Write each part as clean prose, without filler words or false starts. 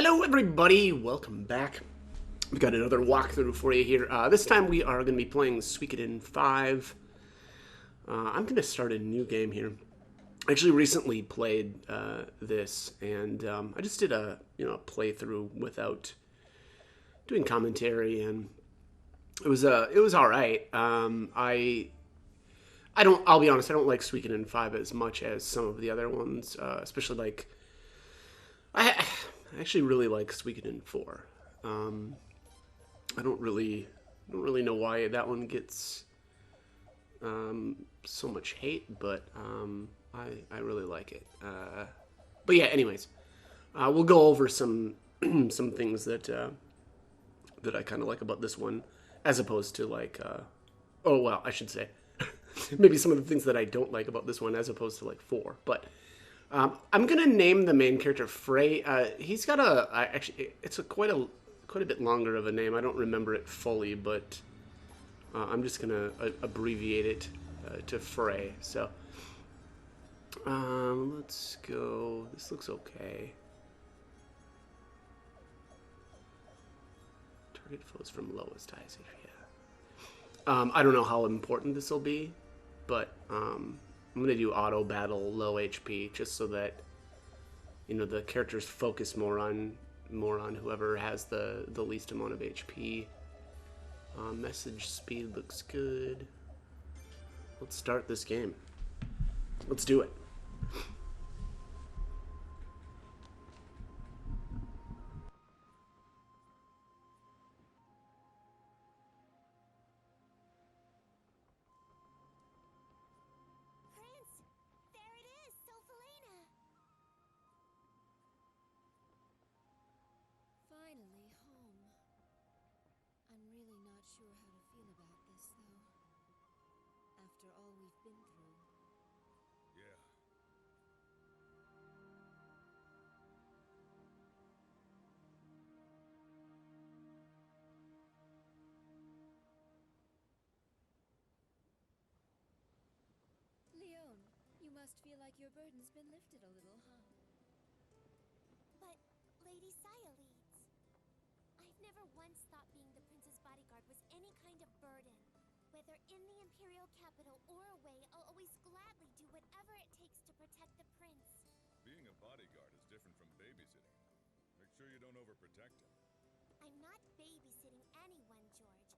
Hello everybody, welcome back. We've got another walkthrough for you here. This time we are going to be playing Suikoden 5. I'm going to start a new game here. I actually recently played this, and I just did a playthrough without doing commentary, and it was all right. I'll be honest, I don't like Suikoden 5 as much as some of the other ones, especially like I actually really like Suikoden 4. I don't really know why that one gets so much hate, but I really like it. But yeah, anyways, we'll go over some some things that I kind of like about this one, as opposed to like oh well, I should say maybe some of the things that I don't like about this one, as opposed to like 4. But I'm gonna name the main character Frey. He's got actually it's quite a bit longer of a name. I don't remember it fully, but I'm just gonna abbreviate it to Frey. So let's go. This looks okay. Target foes from lowest highs. Yeah. I don't know how important this will be, but I'm gonna do auto battle low HP just so that the characters focus more on whoever has the least amount of HP. Message speed looks good. Let's start this game. Let's do it. Prince! There it is, Sophelina! Finally home. I'm really not sure how to feel about this, though. After all we've been through. Yeah. Leon, you must feel like your burden's been lifted a little, huh? But Lady Saya leads. I've never once thought being the prince's bodyguard was any kind of burden. Whether in the imperial capital or away, I'll always gladly do whatever it takes to protect the prince. Being a bodyguard is different from babysitting. Make sure you don't overprotect him. I'm not babysitting anyone, George.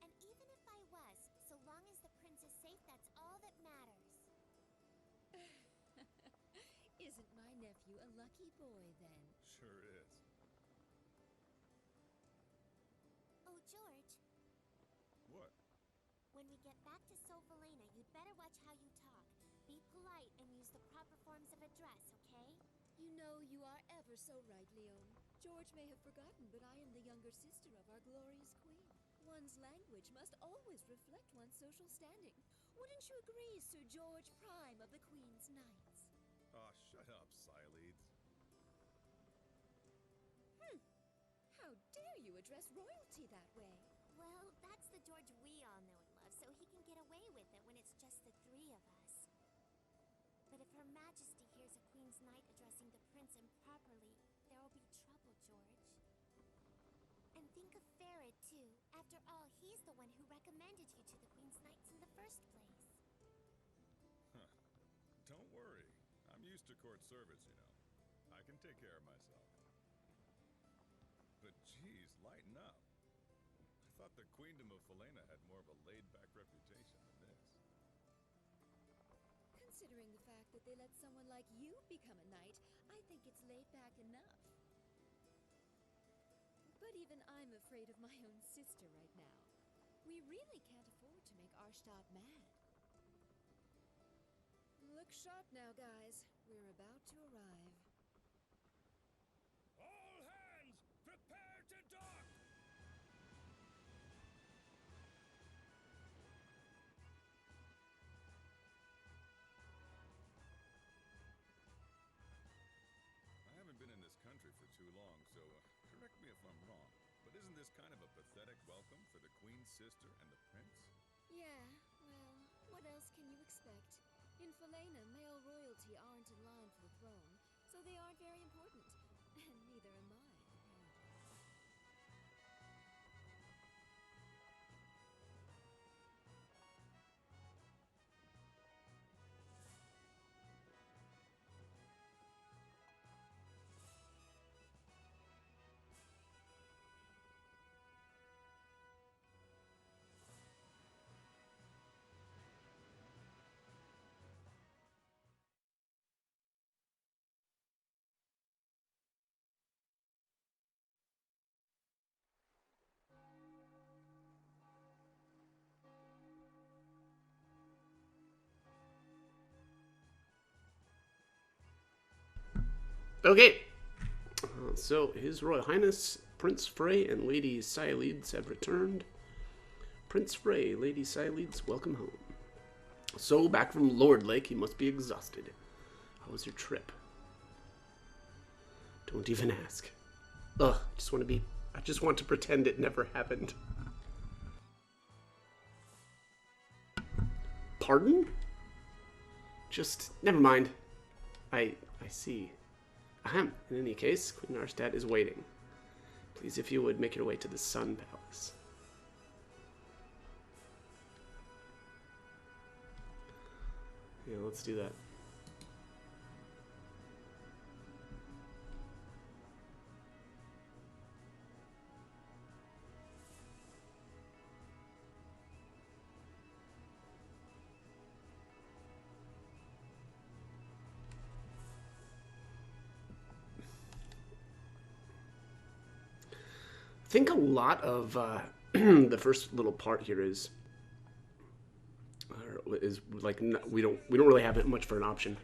And even if I was, so long as the prince is safe, that's all that matters. Isn't my nephew a lucky boy, then? Sure is. Oh, George, What? when we get back to Sophelina, you'd better watch how you talk. Be polite and use the proper forms of address, okay? You know you are ever so right, Leon. George may have forgotten, but I am the younger sister of our glorious queen. One's language must always reflect one's social standing. Wouldn't you agree, Sir George Prime of the Queen's Knights? Aw, shut up, Sileads. How dare you address royalty that way? Well, that's the George we all know and love, so he can get away with it when it's just the three of us. But if Her Majesty hears a Queen's Knight addressing the prince improperly, there will be trouble, George. And think of Farad, too. After all, he's the one who recommended you to the Queen's Knights in the first place. Huh. Don't worry. I'm used to court service, you know. I can take care of myself. But geez, lighten up. I thought the Queendom of Felena had more of a laid-back reputation than this. Considering the fact that they let someone like you become a knight, I think it's laid back enough. But even I'm afraid of my own sister right now. We really can't afford to make Arstadt mad. Look sharp now, guys. We're about to arrive. All hands, prepare to dock! I haven't been in this country for too long, so correct me if I'm wrong. But isn't this kind of a pathetic welcome for the Queen's sister and the prince? Yeah, well, what else can you expect? In Felena, male royalty aren't in line for the throne, so they aren't very important. And neither am I. Okay. So, His Royal Highness Prince Frey and Lady Cyleeds have returned. Prince Frey, Lady Cyleeds, welcome home. So, back from Lord Lake, he must be exhausted. How was your trip? Don't even ask. Ugh, I just want to pretend it never happened. Pardon? Just, never mind. I see. Ahem. In any case, Queen Arstad is waiting. Please, if you would, make your way to the Sun Palace. Yeah, let's do that. I think a lot of the first little part here is like we don't really have it much for an option.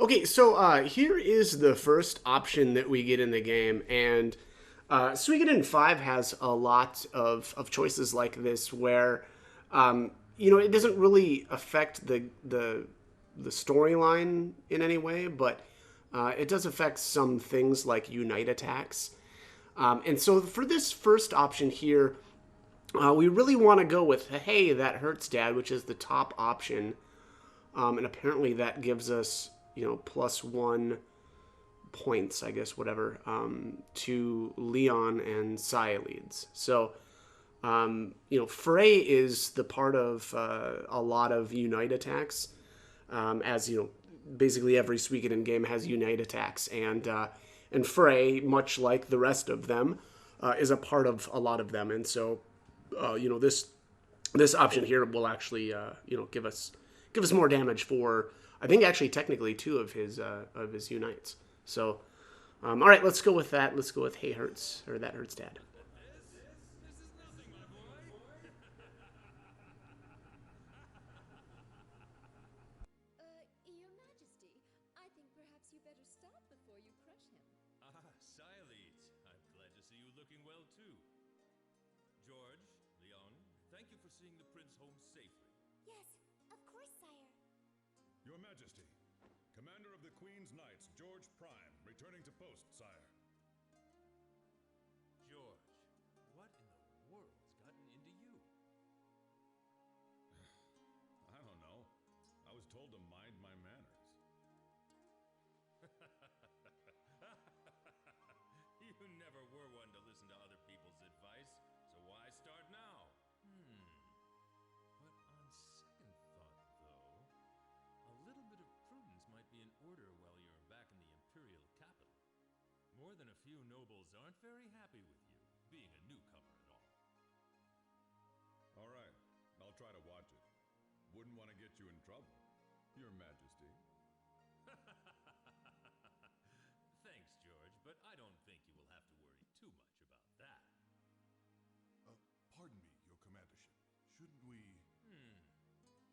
Okay, so here is the first option that we get in the game, and Suikoden 5 has a lot of choices like this where, it doesn't really affect the storyline in any way, but it does affect some things like unite attacks. And so for this first option here, we really want to go with, hey, that hurts, Dad, which is the top option. And apparently that gives us, +1 points, I guess, whatever, to Leon and Cyleeds. So, Frey is the part of a lot of Unite attacks, as, basically every Suikoden game has Unite attacks. And Frey, much like the rest of them, is a part of a lot of them. And so, this option here will actually, give us more damage for, I think, actually technically 2 of his unites. So, all right, let's go with that. Let's go with Hey Hurts, or That Hurts, Dad. Your Majesty, I think perhaps you better stop before you crush him. Cyleeds, I'm glad to see you looking well too. George, Leon, thank you for seeing the prince home safely. Yes, of course, sire. Your Majesty, Commander of the Queen's Knights, George Prime, returning to post, sire. George, what in the world's gotten into you? I don't know. I was told to mind my manners. You never were one to listen to other people's advice, so why start now? But on second thought, though, a little bit of prudence might be in order while you're back in the imperial capital. More than a few nobles aren't very happy with you, being a newcomer and all. All right, I'll try to watch it. Wouldn't want to get you in trouble, Your Majesty. Thanks, George, but I don't think you will have to worry too much about that. Pardon me, Your Commandership. Shouldn't we...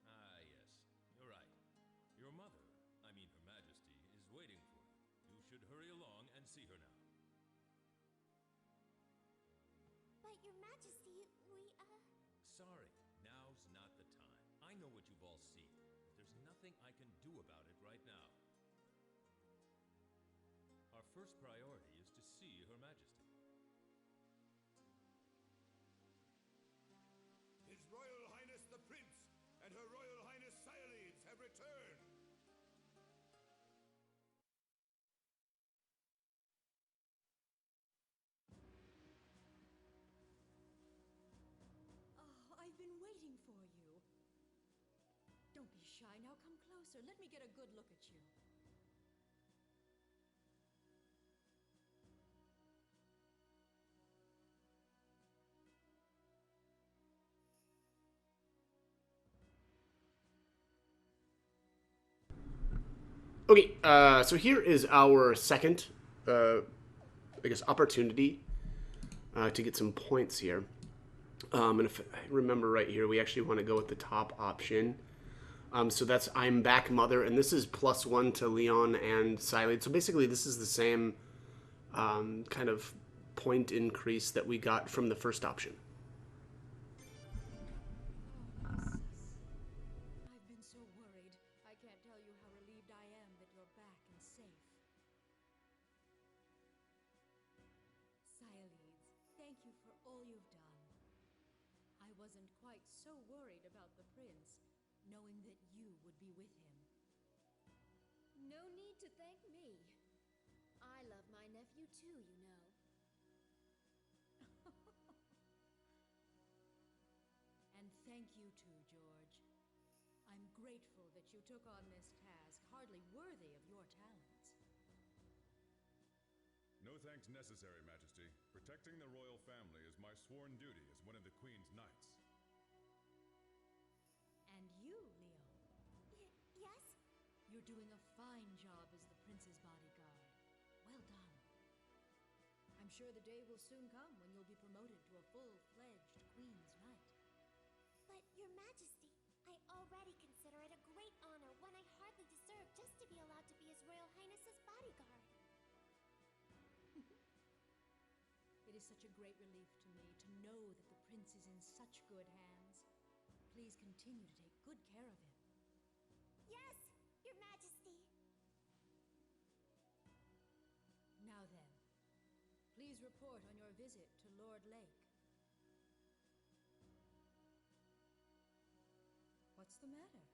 Ah, yes, you're right. Your mother, I mean Her Majesty, is waiting for you. You should hurry along and see her now. But, Your Majesty, Sorry, now's not the time. I know what you've all seen, but there's nothing I can do about it right now. Our first priority is to see Her Majesty. His Royal Highness the Prince and Her Royal Highness Cyleeds have returned! Oh, I've been waiting for you. Don't be shy. Now come closer. Let me get a good look at you. Okay, so here is our second, I guess, opportunity to get some points here. And if I remember right here, we actually want to go with the top option. So that's I'm Back Mother, and this is +1 to Leon and Silene. So basically, this is the same kind of point increase that we got from the first option. I've been so worried. I can't tell you how relieved I am that you're back and safe. Sialeeds, thank you for all you've done. I wasn't quite so worried about the prince, knowing that you would be with him. No need to thank me. I love my nephew too, you know. And thank you too, George. I'm grateful that you took on this task, hardly worthy of your talents. No thanks necessary, Majesty. Protecting the royal family is my sworn duty as one of the Queen's knights. And you, Leon, Yes? you're doing a fine job as the prince's bodyguard. Well done. I'm sure the day will soon come when you'll be promoted to a full-fledged Queen's Knight. But, Your Majesty, I already consider it a great honor, one I hardly deserve, just to be allowed to be His Royal Highness's bodyguard. It is such a great relief to me to know that the prince is in such good hands. Please continue to take good care of him. Yes, Your Majesty. Now then, please report on your visit to Lord Lake. What's the matter?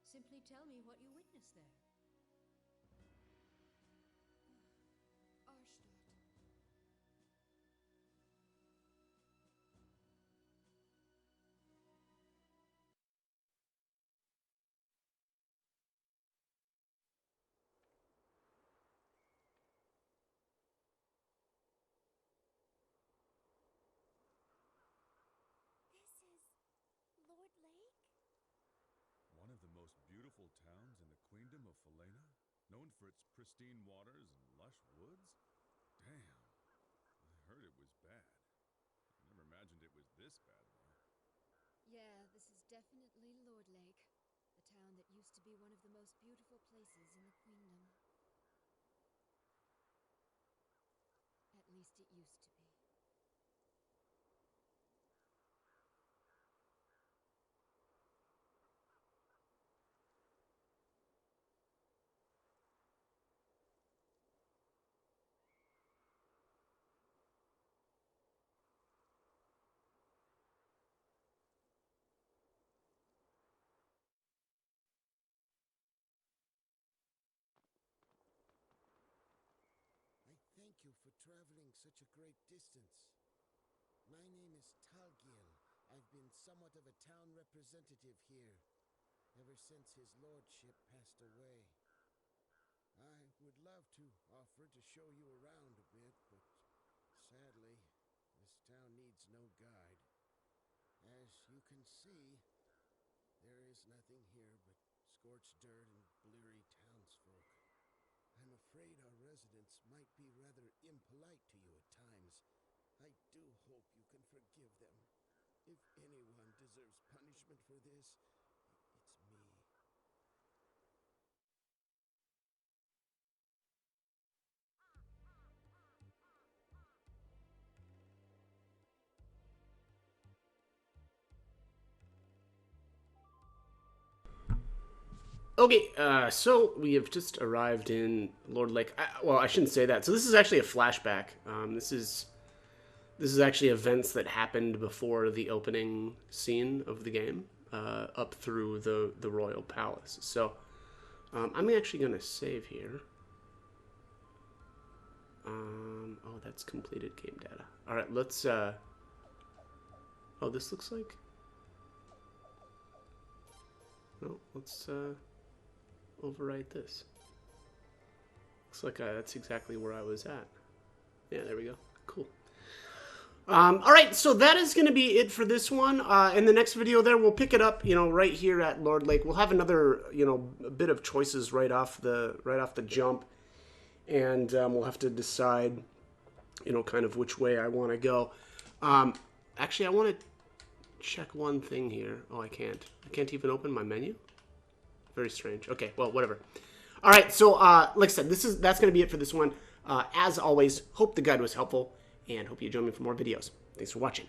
Simply tell me what you witnessed there. Arshtat. This is Lord Lake? One of the most beautiful towns in the Queendom of Falena? Known for its pristine waters and lush woods? Damn. I heard it was bad. I never imagined it was this bad, though. Yeah, this is definitely Lord Lake. The town that used to be one of the most beautiful places in the Queendom. At least it used to be. I thank you for traveling such a great distance. My name is Talgil. I've been somewhat of a town representative here, ever since his lordship passed away. I would love to offer to show you around a bit, but sadly, this town needs no guide. As you can see, there is nothing here but scorched dirt and bleary townsfolk. I'm afraid our residents might be rather impolite to you at times. I do hope you can forgive them. If anyone deserves punishment for this, it's me. Okay, so we have just arrived in Lord Lake. Well, I shouldn't say that. So this is actually a flashback. This is actually events that happened before the opening scene of the game, up through the royal palace. So I'm actually gonna save here. Oh, that's completed game data. All right, let's. Oh, this looks like. No, let's overwrite this. Looks like that's exactly where I was at. Yeah, there we go. Cool. All right, so that is going to be it for this one. In the next video there, we'll pick it up, right here at Lord Lake. We'll have another, a bit of choices right off the jump. And we'll have to decide, kind of which way I want to go. Actually, I want to check one thing here. Oh, I can't. I can't even open my menu? Very strange. Okay, well, whatever. All right, so like I said, that's going to be it for this one. As always, hope the guide was helpful, and hope you join me for more videos. Thanks for watching.